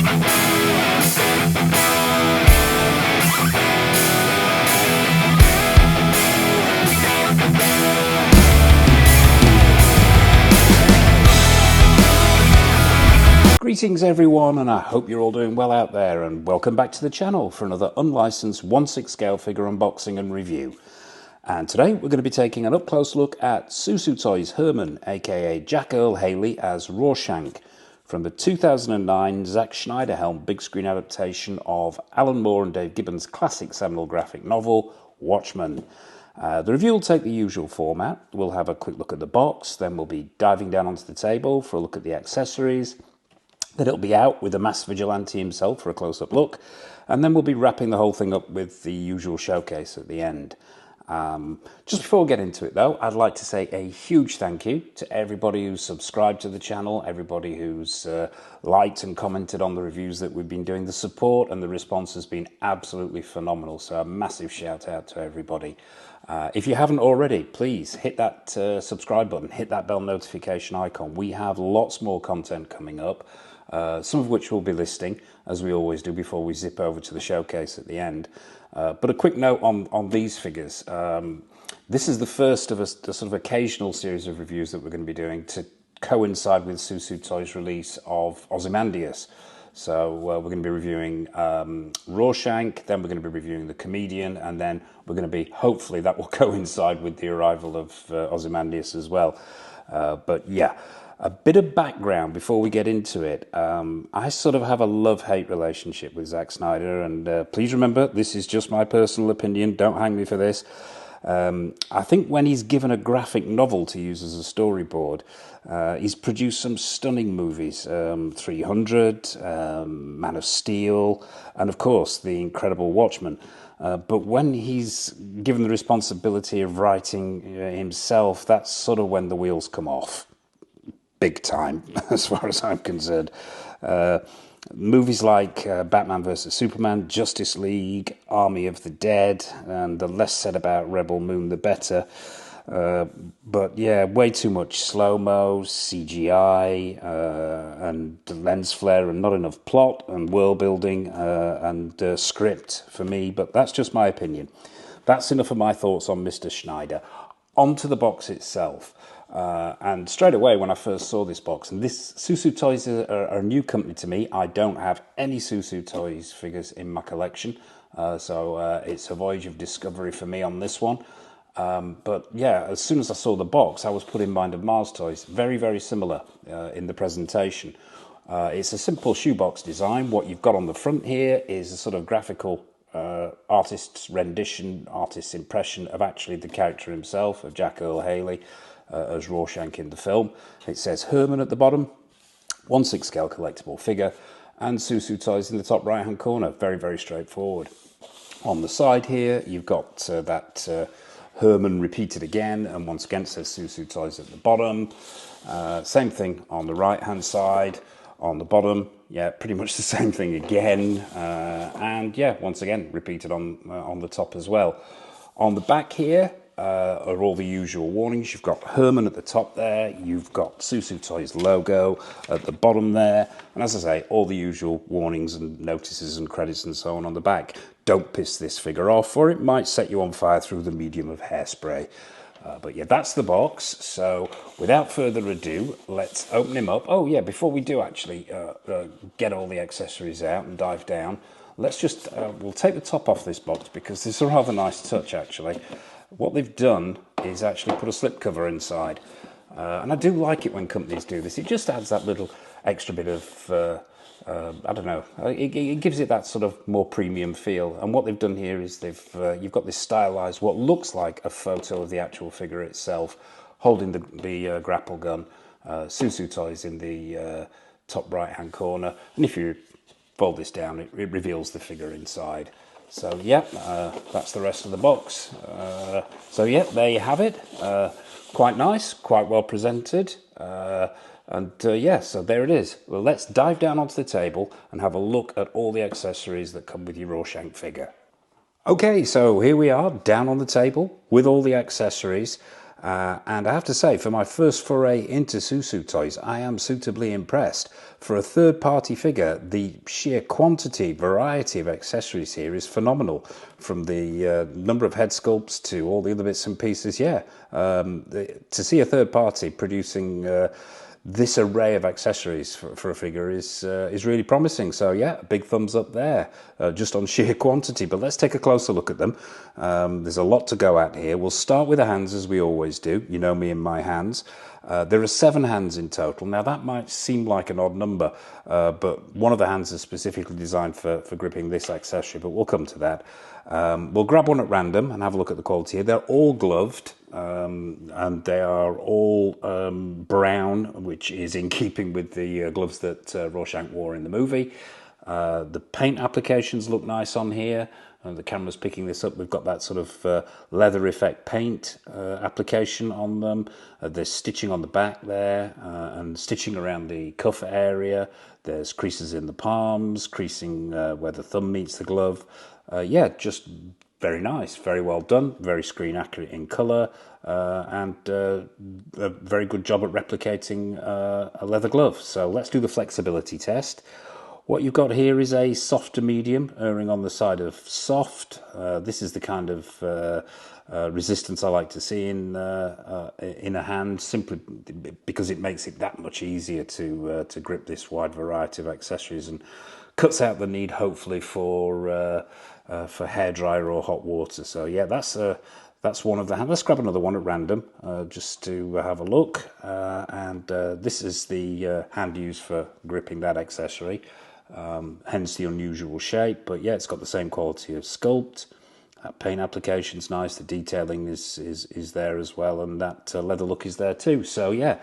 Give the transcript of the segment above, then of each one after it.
Greetings everyone, and I hope you're all doing well out there, and welcome back to the channel for another unlicensed 1/6 scale figure unboxing and review. And today we're going to be taking an up-close look at SOOSOO Toys Herman, aka Jackie Earl Hayley as Rorschach, from the 2009 Zack Synder helm big screen adaptation of Alan Moore and Dave Gibbons' classic seminal graphic novel, Watchmen. The review will take the usual format. We'll have a quick look at the box, then we'll be diving down onto the table for a look at the accessories. Then it'll be out with the mass vigilante himself for a close-up look, and then we'll be wrapping the whole thing up with the usual showcase at the end. Just before we get into it though, I'd like to say a huge thank you to everybody who's subscribed to the channel, everybody who's liked and commented on the reviews that we've been doing. The support and the response has been absolutely phenomenal, so a massive shout out to everybody. If you haven't already, please hit that subscribe button, hit that bell notification icon. We have lots more content coming up. Some of which we'll be listing, as we always do, before we zip over to the showcase at the end. But a quick note on these figures. This is the first of a sort of occasional series of reviews that we're going to be doing to coincide with SOOSOO Toys' release of Ozymandias. So we're going to be reviewing Rorschach, then we're going to be reviewing the comedian, and then we're going to be, hopefully that will coincide with the arrival of Ozymandias as well. But yeah. A bit of background before we get into it. I sort of have a love-hate relationship with Zack Synder, and please remember, this is just my personal opinion, don't hang me for this. I think when he's given a graphic novel to use as a storyboard, he's produced some stunning movies, 300, Man of Steel, and of course the incredible Watchmen. But when he's given the responsibility of writing himself, that's sort of when the wheels come off. Big time, as far as I'm concerned. Movies like Batman vs Superman, Justice League, Army of the Dead, and the less said about Rebel Moon, the better. But yeah, way too much slow-mo, CGI, and lens flare, and not enough plot and world building and script for me. But that's just my opinion. That's enough of my thoughts on Mr. Synder. On to the box itself. And straight away when I first saw this box, and this SOOSOO Toys are a new company to me. I don't have any SOOSOO Toys figures in my collection, so it's a voyage of discovery for me on this one. But yeah, as soon as I saw the box, I was put in mind of Mars Toys. Very, very similar in the presentation. It's a simple shoebox design. What you've got on the front here is a sort of graphical artist's rendition, artist's impression of actually the character himself, of Jackie Earl Hayley, as Rorschach in the film. It says Herman at the bottom, 1/6 scale collectible figure, and SOOSOO Toys in the top right hand corner. Very, very straightforward. On the side here, you've got that Herman repeated again, and once again it says SOOSOO Toys at the bottom. Same thing on the right hand side. On the bottom, yeah, pretty much the same thing again, and yeah, once again repeated on the top as well. On the back here are all the usual warnings. You've got Herman at the top there, you've got SOOSOO Toys logo at the bottom there, and as I say, all the usual warnings and notices and credits and so on the back. Don't piss this figure off, or it might set you on fire through the medium of hairspray. But yeah, that's the box. So without further ado, let's open him up. Oh yeah, before we do actually get all the accessories out and dive down, let's just, we'll take the top off this box because this is a rather nice touch actually. What they've done is actually put a slipcover inside. And I do like it when companies do this. It just adds that little extra bit of, I don't know, it gives it that sort of more premium feel. And what they've done here is you've got this stylized, what looks like a photo of the actual figure itself, holding the grapple gun. SOOSOO Toys in the top right hand corner. And if you fold this down, it reveals the figure inside. So yeah, that's the rest of the box. So yeah, there you have it. Quite nice, quite well presented. And yeah, so there it is. Well, let's dive down onto the table and have a look at all the accessories that come with your Rorschach figure. Okay, so here we are down on the table with all the accessories. And I have to say, for my first foray into SOOSOO toys, I am suitably impressed. For a third-party figure, the sheer quantity, variety of accessories here is phenomenal. From the number of head sculpts to all the other bits and pieces, yeah. To see a third party producing this array of accessories for a figure is really promising. So yeah, a big thumbs up there, just on sheer quantity. But let's take a closer look at them. There's a lot to go at here. We'll start with the hands as we always do. You know me and my hands. There are 7 hands in total. Now that might seem like an odd number, but one of the hands is specifically designed for gripping this accessory, but we'll come to that. We'll grab one at random and have a look at the quality here. They're all gloved, and they are all brown, which is in keeping with the gloves that Rorschach wore in the movie. The paint applications look nice on here. The camera's picking this up. We've got that sort of leather effect paint application on them. There's stitching on the back there, and stitching around the cuff area. There's creases in the palms, creasing where the thumb meets the glove. Yeah, just very nice, very well done, very screen accurate in colour, and a very good job at replicating a leather glove. So let's do the flexibility test. What you've got here is a soft to medium, erring on the side of soft. This is the kind of resistance I like to see in a hand, simply because it makes it that much easier to grip this wide variety of accessories, and cuts out the need, hopefully, for hairdryer or hot water. So yeah, that's one of the hands. Let's grab another one at random, just to have a look. And this is the hand used for gripping that accessory. Hence the unusual shape, but yeah, it's got the same quality of sculpt. Paint application's nice, the detailing is there as well, and that leather look is there too. So yeah,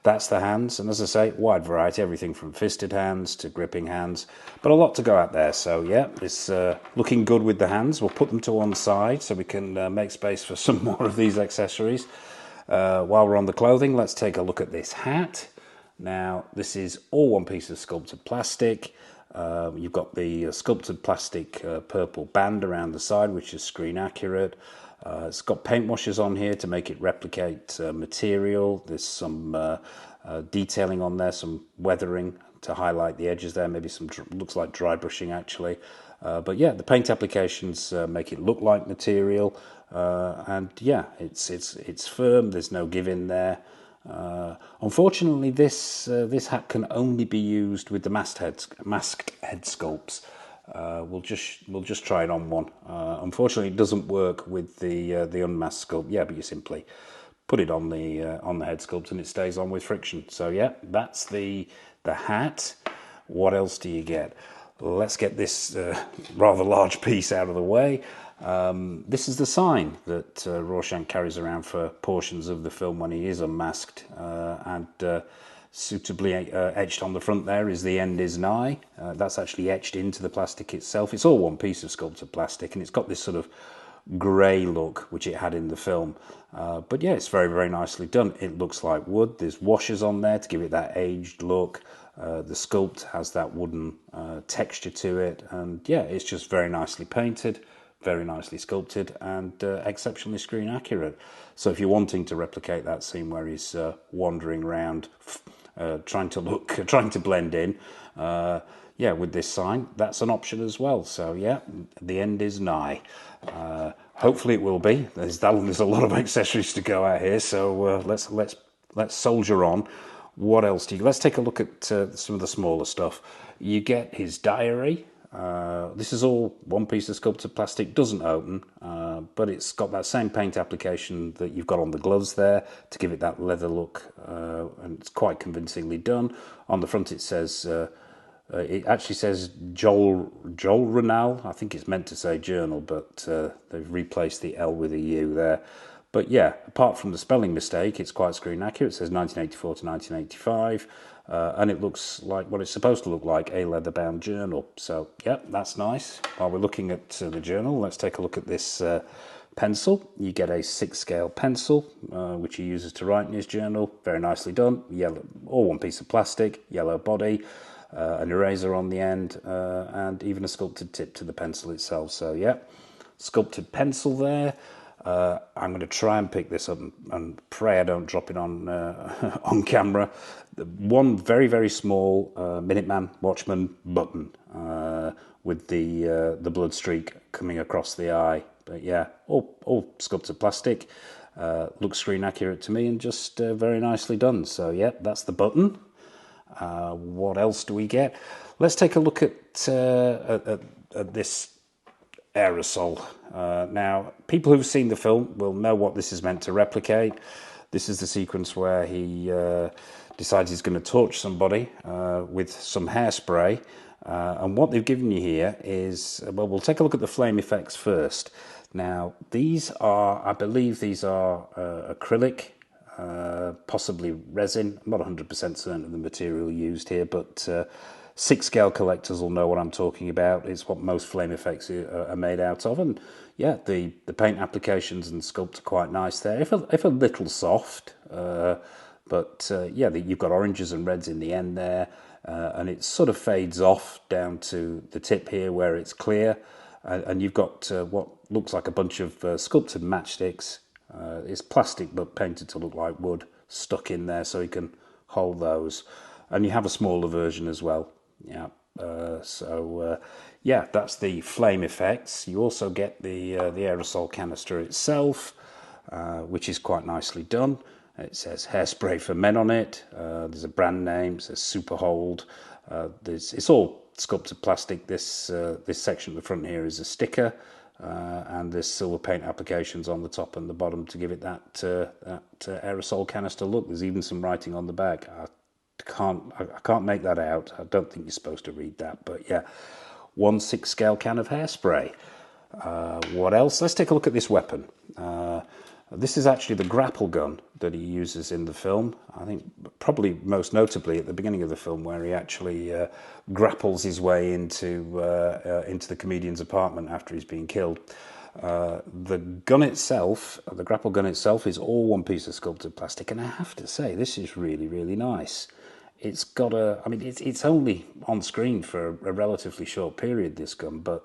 that's the hands, and as I say, wide variety, everything from fisted hands to gripping hands, but a lot to go at there. So yeah, it's looking good with the hands. We'll put them to one side so we can make space for some more of these accessories. While we're on the clothing, let's take a look at this hat. Now, this is all one piece of sculpted plastic. You've got the sculpted plastic purple band around the side, which is screen accurate. It's got paint washes on here to make it replicate material. There's some detailing on there, some weathering to highlight the edges there. Maybe some looks like dry brushing actually. But yeah, the paint applications make it look like material. And yeah, it's firm. There's no give in there. Unfortunately, this hat can only be used with the masked head sculpts. We'll just try it on one. Unfortunately, it doesn't work with the unmasked sculpt. Yeah, but you simply put it on the head sculpt and it stays on with friction. So yeah, that's the hat. What else do you get? Let's get this rather large piece out of the way. This is the sign that Rorschach carries around for portions of the film when he is unmasked, and suitably etched on the front there is "The end is nigh." That's actually etched into the plastic itself. It's all one piece of sculpted plastic, and it's got this sort of grey look which it had in the film. But yeah, it's very, very nicely done. It looks like wood. There's washers on there to give it that aged look. The sculpt has that wooden texture to it, and yeah, it's just very nicely painted, very nicely sculpted, and exceptionally screen accurate. So if you're wanting to replicate that scene where he's wandering around, trying to blend in, yeah, with this sign, that's an option as well. So yeah, the end is nigh. Hopefully it will be. There's a lot of accessories to go out here, so let's soldier on. What else do you? Let's take a look at some of the smaller stuff. You get his diary. This is all one piece of sculpted plastic, doesn't open, but it's got that same paint application that you've got on the gloves there to give it that leather look, and it's quite convincingly done. On the front it says, it actually says Joel Renal. I think it's meant to say journal, but they've replaced the L with a U there. But yeah, apart from the spelling mistake, it's quite screen accurate. It says 1984 to 1985. And it looks like what it's supposed to look like, a leather-bound journal. So, yeah, that's nice. While we're looking at the journal, let's take a look at this pencil. You get a 6-scale pencil, which he uses to write in his journal. Very nicely done. Yellow, all one piece of plastic, yellow body, an eraser on the end, and even a sculpted tip to the pencil itself. So, yeah, sculpted pencil there. I'm going to try and pick this up and pray I don't drop it on on camera. One very, very small Minuteman Watchmen button with the blood streak coming across the eye. But yeah, all sculpted plastic. Looks screen accurate to me and just very nicely done. So yeah, that's the button. What else do we get? Let's take a look at this aerosol. Now, people who've seen the film will know what this is meant to replicate. This is the sequence where he decides he's going to torch somebody with some hairspray. And what they've given you here is, well, we'll take a look at the flame effects first. Now, these are, I believe these are acrylic, possibly resin. I'm not 100% certain of the material used here, but 6 scale collectors will know what I'm talking about. It's what most flame effects are made out of. And yeah, the paint applications and sculpt are quite nice there, if a little soft. But yeah, you've got oranges and reds in the end there. And it sort of fades off down to the tip here where it's clear. And you've got what looks like a bunch of sculpted matchsticks. It's plastic but painted to look like wood, stuck in there so you can hold those. And you have a smaller version as well. Yeah. Yeah, that's the flame effects. You also get the aerosol canister itself, which is quite nicely done. It says hairspray for men on it. There's a brand name. It says Superhold. It's all sculpted plastic. This section at the front here is a sticker, and there's silver paint applications on the top and the bottom to give it that aerosol canister look. There's even some writing on the back. I can't make that out. I don't think you're supposed to read that, but yeah, 1/6 scale can of hairspray. What else? Let's take a look at this weapon. This is actually the grapple gun that he uses in the film. I think probably most notably at the beginning of the film, where he actually grapples his way into the comedian's apartment after he's been killed. The gun itself, the grapple gun itself, is all one piece of sculpted plastic, and I have to say this is really, really nice. It's got I mean, it's only on screen for a relatively short period, this gun, but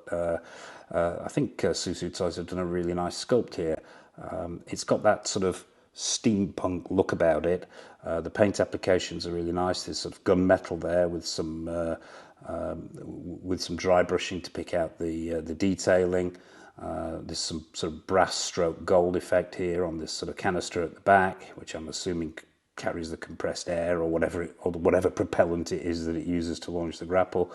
I think SOOSOO Toys have done a really nice sculpt here. It's got that sort of steampunk look about it. The paint applications are really nice. There's sort of gunmetal there with some dry brushing to pick out the detailing. There's some sort of brass stroke gold effect here on this sort of canister at the back, which I'm assuming carries the compressed air or whatever propellant it is that it uses to launch the grapple.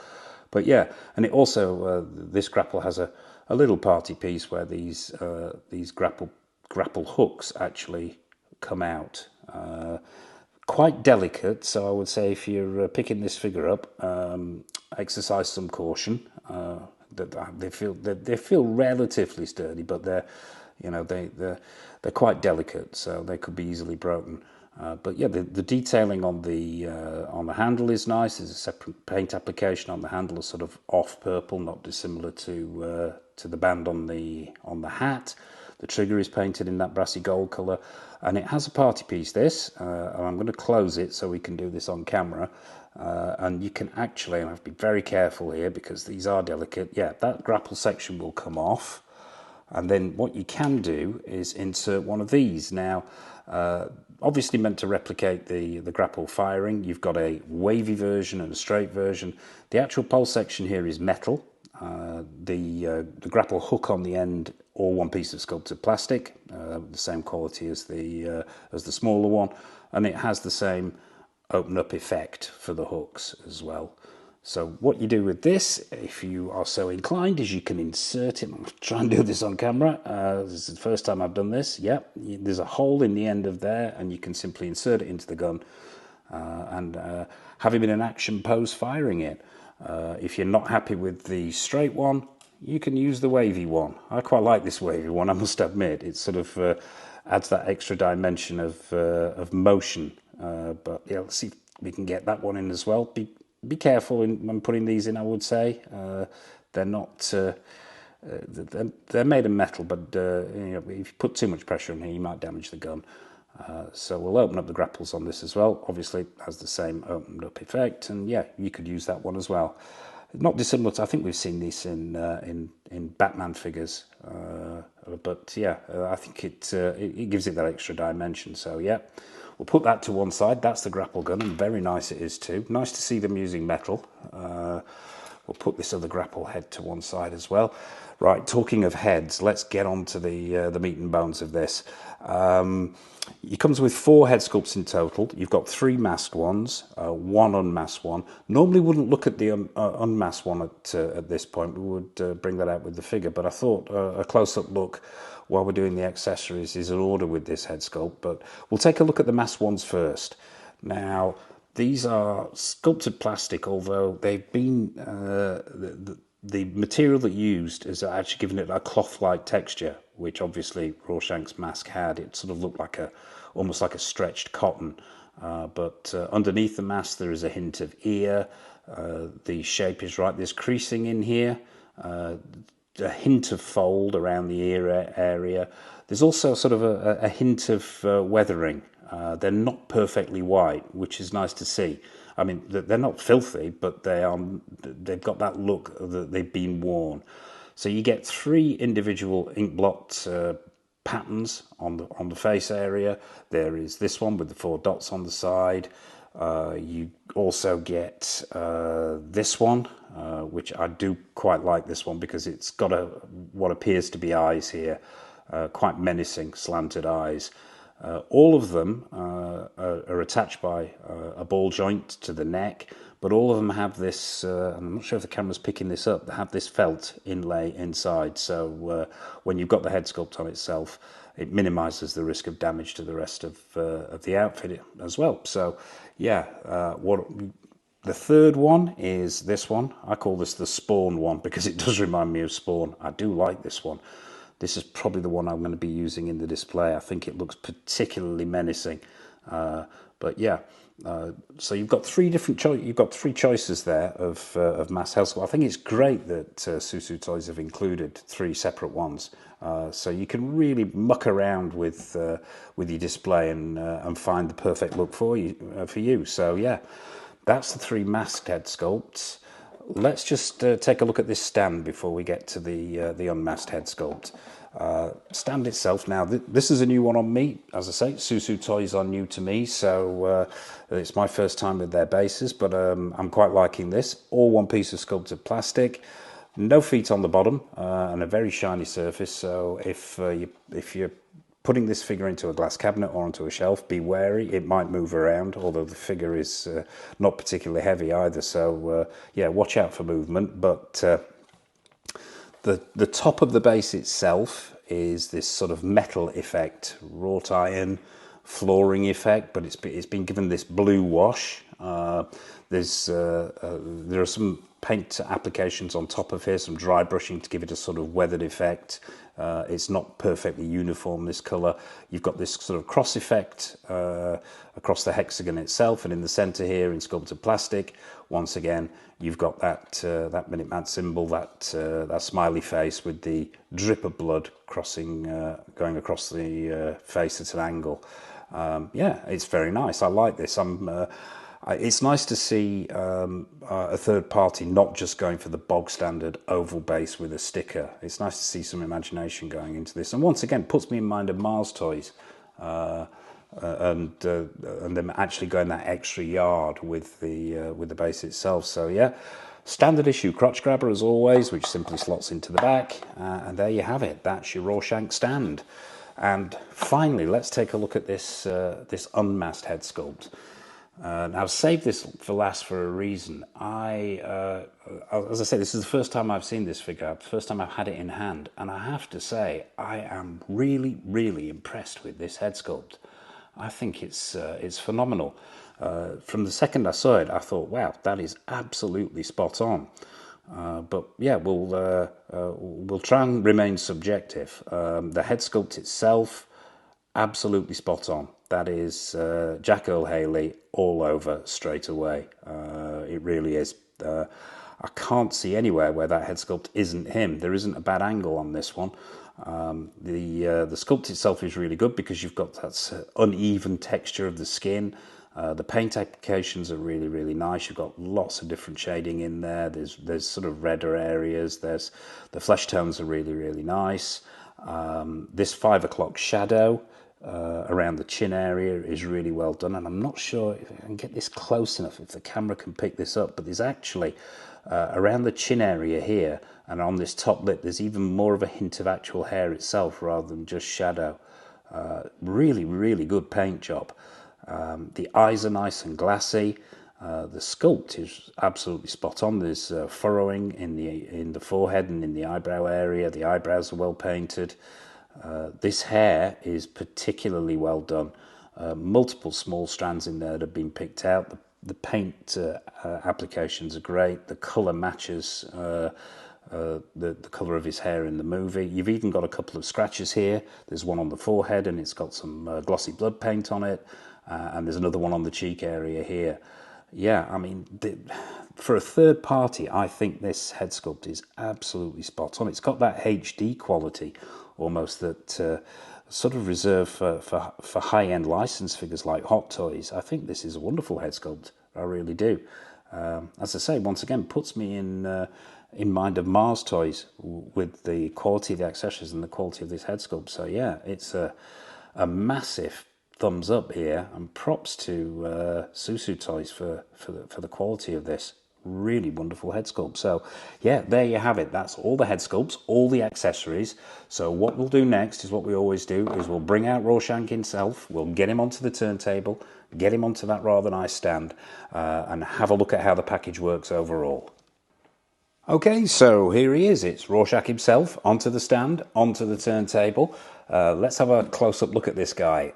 But yeah, and it also this grapple has a little party piece where these grapple hooks actually come out. Quite delicate, so I would say if you're picking this figure up, exercise some caution. They feel relatively sturdy, but they're quite delicate, so they could be easily broken. But yeah, the detailing on the handle is nice. There's a separate paint application on the handle, a sort of off purple, not dissimilar to the band on the hat. The trigger is painted in that brassy gold colour, and it has a party piece. And I'm going to close it so we can do this on camera. And you can actually, and I have to be very careful here because these are delicate. Yeah, that grapple section will come off. And then what you can do is insert one of these. Now, obviously meant to replicate the grapple firing. You've got a wavy version and a straight version. The actual pole section here is metal. The grapple hook on the end, all one piece of sculpted plastic, the same quality as the smaller one, and it has the same open up effect for the hooks as well. So what you do with this, if you are so inclined, is you can insert it. I'll try and do this on camera. This is the first time I've done this. Yep, there's a hole in the end of there, and you can simply insert it into the gun and have him in an action pose firing it. If you're not happy with the straight one, you can use the wavy one. I quite like this wavy one, I must admit. It sort of adds that extra dimension of motion. But yeah, let's see if we can get that one in as well. Be careful when putting these in, I would say. They're not... they're made of metal, but if you put too much pressure on here, you might damage the gun. So we'll open up the grapples on this as well. Obviously, it has the same opened up effect, and yeah, you could use that one as well. Not dissimilar to, I think we've seen this in Batman figures, but yeah, I think it gives it that extra dimension. So yeah, we'll put that to one side. That's the grapple gun, and very nice it is too. Nice to see them using metal. We'll put this other grapple head to one side as well. Right, talking of heads, let's get on to the meat and bones of this. It comes with 4 head sculpts in total. You've got 3 masked ones, 1 unmasked one. Normally wouldn't look at the unmasked one at this point. We would bring that out with the figure, but I thought a close-up look while we're doing the accessories is in order with this head sculpt. But we'll take a look at the masked ones first. Now, these are sculpted plastic, although they've been the material that used is actually giving it a cloth-like texture, which obviously Rorschach's mask had. It sort of looked like almost like a stretched cotton. But underneath the mask there is a hint of ear. The shape is right. There's creasing in here. A hint of fold around the ear area. There's also sort of a hint of weathering. They're not perfectly white, which is nice to see. I mean, they're not filthy, but they've got that look that they've been worn. So you get 3 individual ink blot patterns on the face area. There is this one with the 4 dots on the side. You also get this one, which I do quite like this one because it's got what appears to be eyes here, quite menacing, slanted eyes. All of them are attached by a ball joint to the neck, but all of them have this, I'm not sure if the camera's picking this up, they have this felt inlay inside, so when you've got the head sculpt on itself, it minimises the risk of damage to the rest of the outfit as well. So yeah, the third one is this one. I call this the Spawn one because it does remind me of Spawn. I do like this one. This is probably the one I'm going to be using in the display. I think it looks particularly menacing. But yeah, so you've got 3 different you've got 3 choices there of mass health. I think it's great that SOOSOO Toys have included 3 separate ones, so you can really muck around with your display and find the perfect look for you. So yeah, that's the 3 masked head sculpts. Let's just take a look at this stand before we get to the unmasked head sculpt. Stand itself, now this is a new one on me. As I say, SOOSOO Toys are new to me, so it's my first time with their bases, but I'm quite liking this. All one piece of sculpted plastic, no feet on the bottom, and a very shiny surface, so if you're putting this figure into a glass cabinet or onto a shelf, be wary, it might move around, although the figure is not particularly heavy either, so yeah, watch out for movement. But the top of the base itself is this sort of metal effect, wrought iron flooring effect, but it's been given this blue wash. There are some paint applications on top of here, some dry brushing to give it a sort of weathered effect. It's not perfectly uniform, this colour. You've got this sort of cross effect across the hexagon itself, and in the centre here in sculpted plastic, once again, you've got that Minuteman symbol, that smiley face with the drip of blood going across the face at an angle. Yeah, it's very nice. I like this. It's nice to see a third party not just going for the bog standard oval base with a sticker. It's nice to see some imagination going into this, and once again puts me in mind of Mars Toys and them actually going that extra yard with the base itself. So yeah, standard issue crotch grabber as always, which simply slots into the back, and there you have it. That's your Rorschach stand. And finally, let's take a look at this unmasked head sculpt. Now, I've saved this for last for a reason. As I say, this is the first time I've seen this figure, the first time I've had it in hand, and I have to say, I am really, really impressed with this head sculpt. I think it's phenomenal. From the second I saw it, I thought, wow, that is absolutely spot on. But yeah, we'll try and remain subjective. The head sculpt itself, absolutely spot on. That is Jackie Earl Hayley all over straight away. It really is. I can't see anywhere where that head sculpt isn't him. There isn't a bad angle on this one. The sculpt itself is really good because you've got that uneven texture of the skin. The paint applications are really, really nice. You've got lots of different shading in there. There's sort of redder areas. The flesh tones are really, really nice. This 5 o'clock shadow around the chin area is really well done, and I'm not sure if I can get this close enough, if the camera can pick this up, but there's actually around the chin area here and on this top lip, there's even more of a hint of actual hair itself rather than just shadow. Really, really good paint job. The eyes are nice and glassy. The sculpt is absolutely spot on. There's furrowing in the forehead and in the eyebrow area. The eyebrows are well painted. This hair is particularly well done. Multiple small strands in there that have been picked out. The paint applications are great. The colour matches the colour of his hair in the movie. You've even got a couple of scratches here. There's one on the forehead and it's got some glossy blood paint on it. And there's another one on the cheek area here. Yeah, I mean, for a third party, I think this head sculpt is absolutely spot on. It's got that HD quality almost that sort of reserved for high-end license figures like Hot Toys. I think this is a wonderful head sculpt. I really do. As I say, once again, puts me in mind of Mars Toys with the quality of the accessories and the quality of this head sculpt. So yeah, it's a massive thumbs up here, and props to SOOSOO Toys for the quality of this. Really wonderful head sculpt. So yeah, there you have it. That's all the head sculpts, all the accessories. So what we'll do next is what we always do, is we'll bring out Rorschach himself, we'll get him onto the turntable, get him onto that rather nice stand, and have a look at how the package works overall. Okay, so here he is. It's Rorschach himself, onto the stand, onto the turntable. Let's have a close-up look at this guy.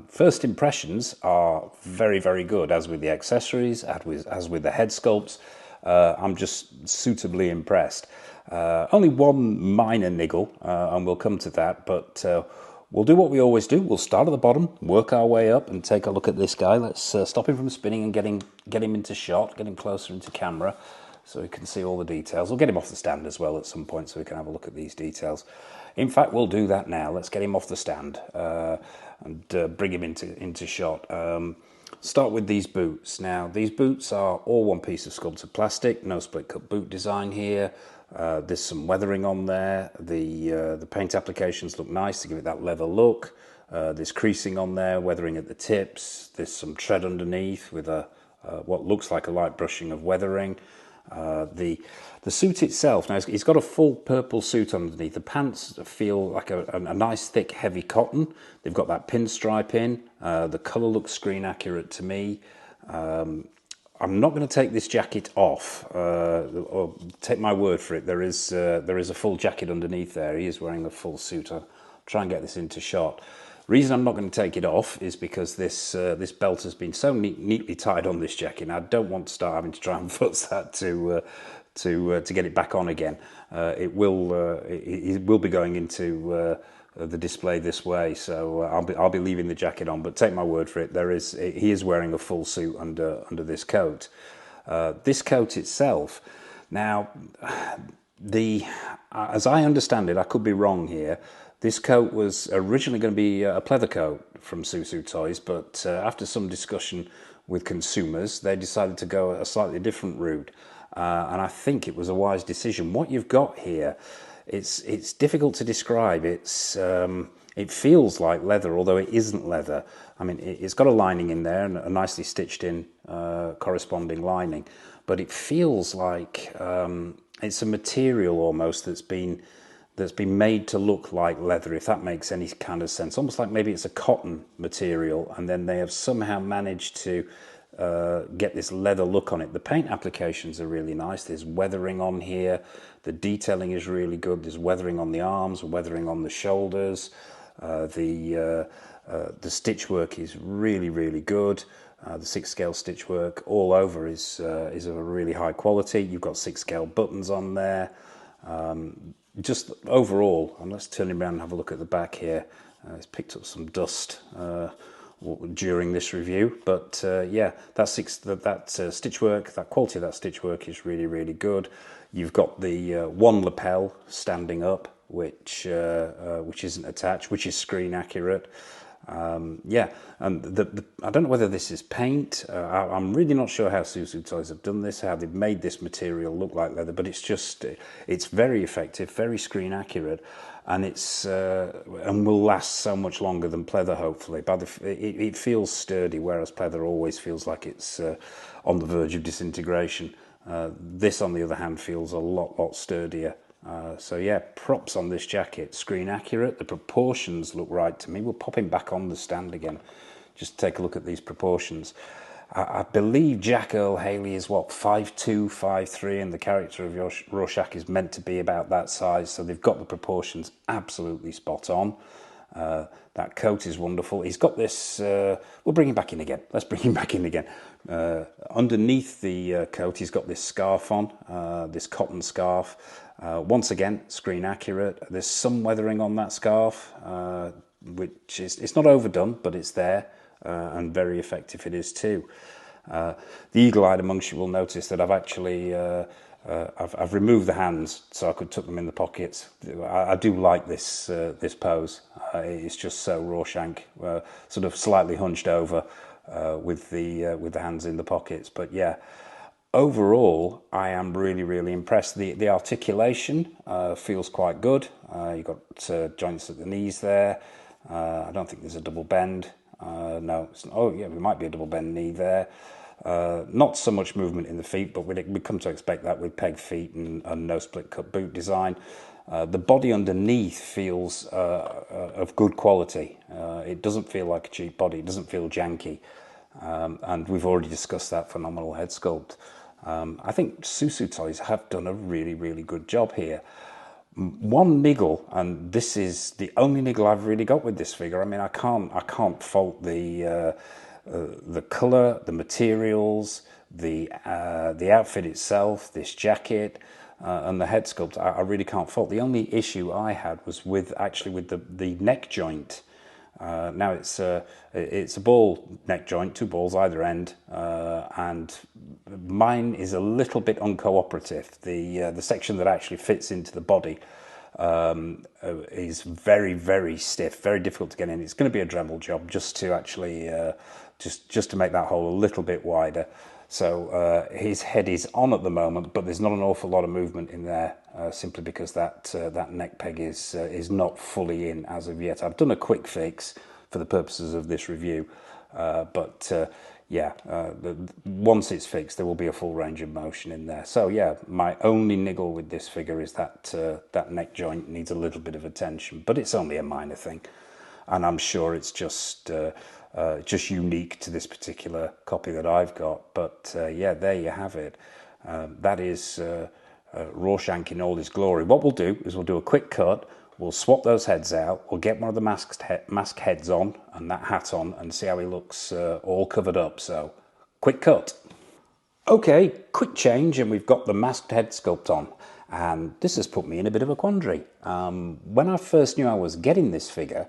First impressions are very, very good, as with the accessories, as with the head sculpts. I'm just suitably impressed. Only one minor niggle, and we'll come to that, but we'll do what we always do. We'll start at the bottom, work our way up, and take a look at this guy. Let's stop him from spinning and get him into shot, get him closer into camera, so we can see all the details. We'll get him off the stand as well at some point so we can have a look at these details. In fact, we'll do that now. Let's get him off the stand and bring him into shot. Start with these boots. Now, these boots are all one piece of sculpted plastic, no split cut boot design here. There's some weathering on there. The paint applications look nice to give it that leather look. There's creasing on there, weathering at the tips. There's some tread underneath with what looks like a light brushing of weathering. The suit itself, now he's got a full purple suit underneath. The pants feel like a nice thick heavy cotton. They've got that pinstripe in. The colour looks screen accurate to me. I'm not going to take this jacket off, or take my word for it. There is a full jacket underneath there. He is wearing a full suit. I'll try and get this into shot. Reason I'm not going to take it off is because this belt has been so neatly tied on this jacket, and I don't want to start having to try and fix that to get it back on again. It will be going into the display this way, so I'll be leaving the jacket on. But take my word for it, he is wearing a full suit under this coat. This coat itself, now, as I understand it, I could be wrong here. This coat was originally going to be a pleather coat from SOOSOO Toys, but after some discussion with consumers, they decided to go a slightly different route, and I think it was a wise decision. What you've got here, it's difficult to describe. It feels like leather, although it isn't leather. I mean, it's got a lining in there and a nicely stitched in corresponding lining, but it feels like it's a material almost that's been made to look like leather, if that makes any kind of sense. Almost like maybe it's a cotton material, and then they have somehow managed to get this leather look on it. The paint applications are really nice. There's weathering on here. The detailing is really good. There's weathering on the arms, weathering on the shoulders. The stitch work is really, really good. The 6-scale stitch work all over is of a really high quality. You've got 6-scale buttons on there. Just overall, and let's turn him around and have a look at the back here. It's picked up some dust during this review, but yeah, that stitch work, that quality of that stitch work is really, really good. You've got the one lapel standing up, which isn't attached, which is screen accurate. Yeah, and I don't know whether this is paint. I'm really not sure how SOOSOO Toys have done this, how they've made this material look like leather, but it's very effective, very screen accurate, and and will last so much longer than pleather, hopefully. It feels sturdy, whereas pleather always feels like it's on the verge of disintegration. This, on the other hand, feels a lot sturdier. So yeah, props on this jacket. Screen accurate. The proportions look right to me. We'll pop him back on the stand again. Just take a look at these proportions. I believe Jackie Earl Hayley is what, 5'2", 5'3", and the character of Rorschach is meant to be about that size. So they've got the proportions absolutely spot on. That coat is wonderful. He's got this, we'll bring him back in again. Let's bring him back in again. Underneath the coat, he's got this scarf on, this cotton scarf. Once again, screen accurate. There's some weathering on that scarf, which it's not overdone, but it's there, and very effective it is too. The eagle-eyed amongst you will notice that I've actually I've removed the hands so I could tuck them in the pockets. I do like this this pose. It's just so Rorschach, sort of slightly hunched over with the hands in the pockets. But yeah, overall, I am really impressed. The articulation feels quite good. You've got joints at the knees there. I don't think there's a double bend. No, oh yeah, there might be a double bend knee there. Not so much movement in the feet, but we come to expect that with peg feet and no split cut boot design. The body underneath feels of good quality. It doesn't feel like a cheap body. It doesn't feel janky. And we've already discussed that phenomenal head sculpt. I think SOOSOO Toys have done a really good job here. One niggle, and this is the only niggle I've really got with this figure. I mean, I can't fault the colour, the materials, the outfit itself, this jacket, and the head sculpt. I really can't fault. The only issue I had was with the neck joint. Now it's a ball neck joint, two balls either end, and mine is a little bit uncooperative. The section that actually fits into the body is very stiff, very difficult to get in. It's going to be a Dremel job just to actually just to make that hole a little bit wider. So his head is on at the moment, but there's not an awful lot of movement in there, simply because that neck peg is not fully in as of yet. I've done a quick fix for the purposes of this review, but yeah, once it's fixed, there will be a full range of motion in there. So yeah, my only niggle with this figure is that that neck joint needs a little bit of attention, but it's only a minor thing, and I'm sure it's just unique to this particular copy that I've got. But yeah, there you have it. That is Rorschach in all his glory. What we'll do is we'll do a quick cut. We'll swap those heads out. We'll get one of the mask heads on and that hat on and see how he looks all covered up. So, quick cut. Okay, quick change, and we've got the masked head sculpt on. And this has put me in a bit of a quandary. When I first knew I was getting this figure,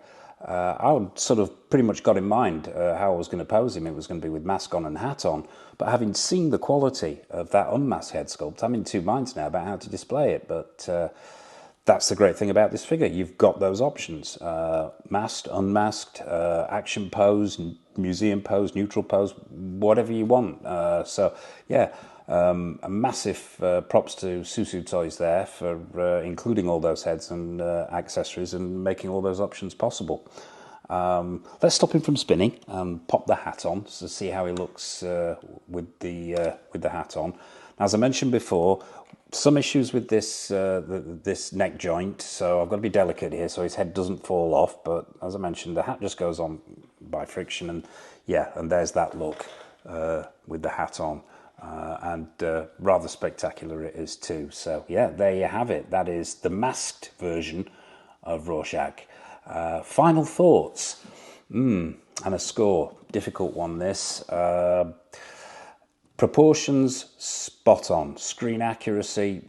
I sort of pretty much got in mind how I was going to pose him. It was going to be with mask on and hat on. But having seen the quality of that unmasked head sculpt, I'm in two minds now about how to display it. But that's the great thing about this figure. You've got those options. Masked, unmasked, action pose, museum pose, neutral pose, whatever you want. So, yeah, a massive props to SOOSOO Toys there for including all those heads and accessories and making all those options possible. Let's stop him from spinning and pop the hat on to see how he looks with the hat on. Now, as I mentioned before, some issues with this neck joint, so I've got to be delicate here so his head doesn't fall off. But as I mentioned, the hat just goes on by friction, and yeah, and there's that look with the hat on. And rather spectacular it is too. So yeah, there you have it. That is the masked version of Rorschach. Final thoughts, and a score. Difficult one, this. Proportions spot on. Screen accuracy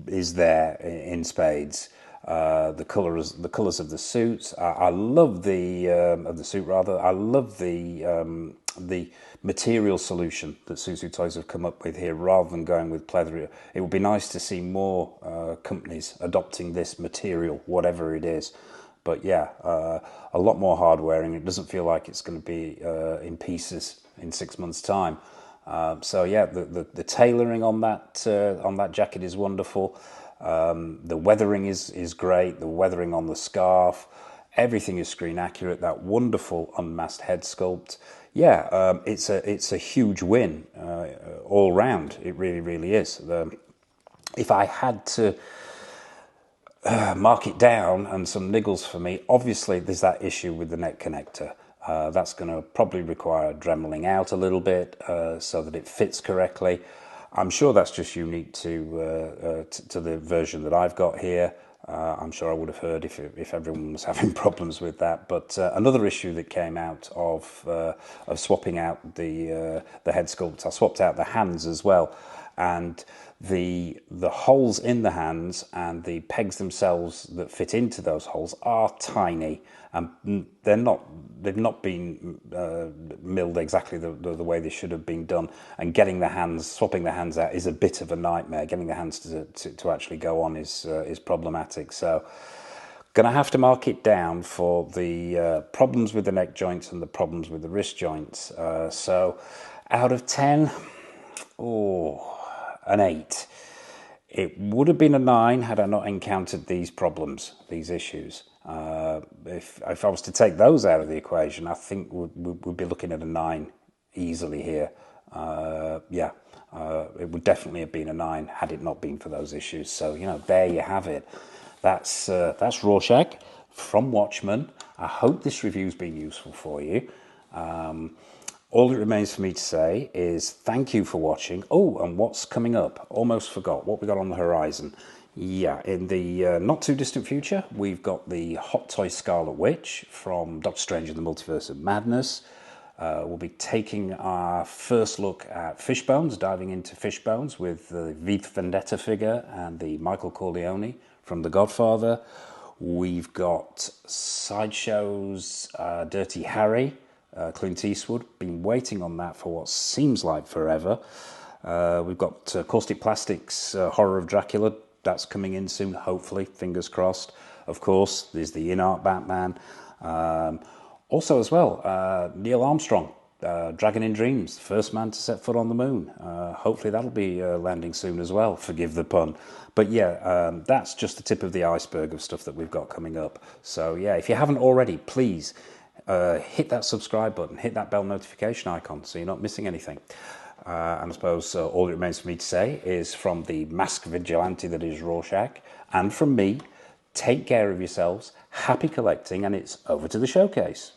is there in spades. The colours of the suits. I love the suit rather. I love the material solution that SOOSOO Toys have come up with here, rather than going with pleather. It would be nice to see more companies adopting this material, whatever it is. But yeah, a lot more hardware, and it doesn't feel like it's going to be in pieces in 6 months' time. So yeah, the tailoring on that jacket is wonderful. The weathering is great. The weathering on the scarf, everything is screen accurate. That wonderful unmasked head sculpt. Yeah, it's a huge win all round. It really is. If I had to mark it down and some niggles for me, obviously there's that issue with the neck connector. That's going to probably require dremeling out a little bit so that it fits correctly. I'm sure that's just unique to the version that I've got here. I'm sure I would have heard if everyone was having problems with that. But another issue that came out of swapping out the head sculpt, I swapped out the hands as well, and the holes in the hands and the pegs themselves that fit into those holes are tiny, and they've not been milled exactly the way they should have been done. And swapping the hands out is a bit of a nightmare. Getting the hands to actually go on is problematic. So gonna have to mark it down for the problems with the neck joints and the problems with the wrist joints. So out of 10, an 8. It would have been a 9 had I not encountered these problems, these issues. If I was to take those out of the equation, I think we'd be looking at a 9 easily here. It would definitely have been a 9 had it not been for those issues. So, there you have it. That's Rorschach from Watchmen. I hope this review's been useful for you. All it remains for me to say is thank you for watching. Oh, and what's coming up? Almost forgot what we got on the horizon. Yeah, in the not too distant future, we've got the Hot Toy Scarlet Witch from Doctor Strange in the Multiverse of Madness. We'll be taking our first look at Fishbones, diving into Fishbones with the V for Vendetta figure and the Michael Corleone from The Godfather. We've got Sideshow's Dirty Harry, Clint Eastwood. Been waiting on that for what seems like forever. We've got Caustic Plastic's Horror of Dracula. That's coming in soon, hopefully, fingers crossed. Of course, there's the in-art Batman. Also as well, Neil Armstrong, Dragon in Dreams, first man to set foot on the moon. Hopefully that'll be landing soon as well, forgive the pun. But yeah, that's just the tip of the iceberg of stuff that we've got coming up. So yeah, if you haven't already, please hit that subscribe button, hit that bell notification icon so you're not missing anything. And I suppose all it remains for me to say is, from the masked vigilante that is Rorschach, and from me, take care of yourselves, happy collecting, and it's over to the showcase.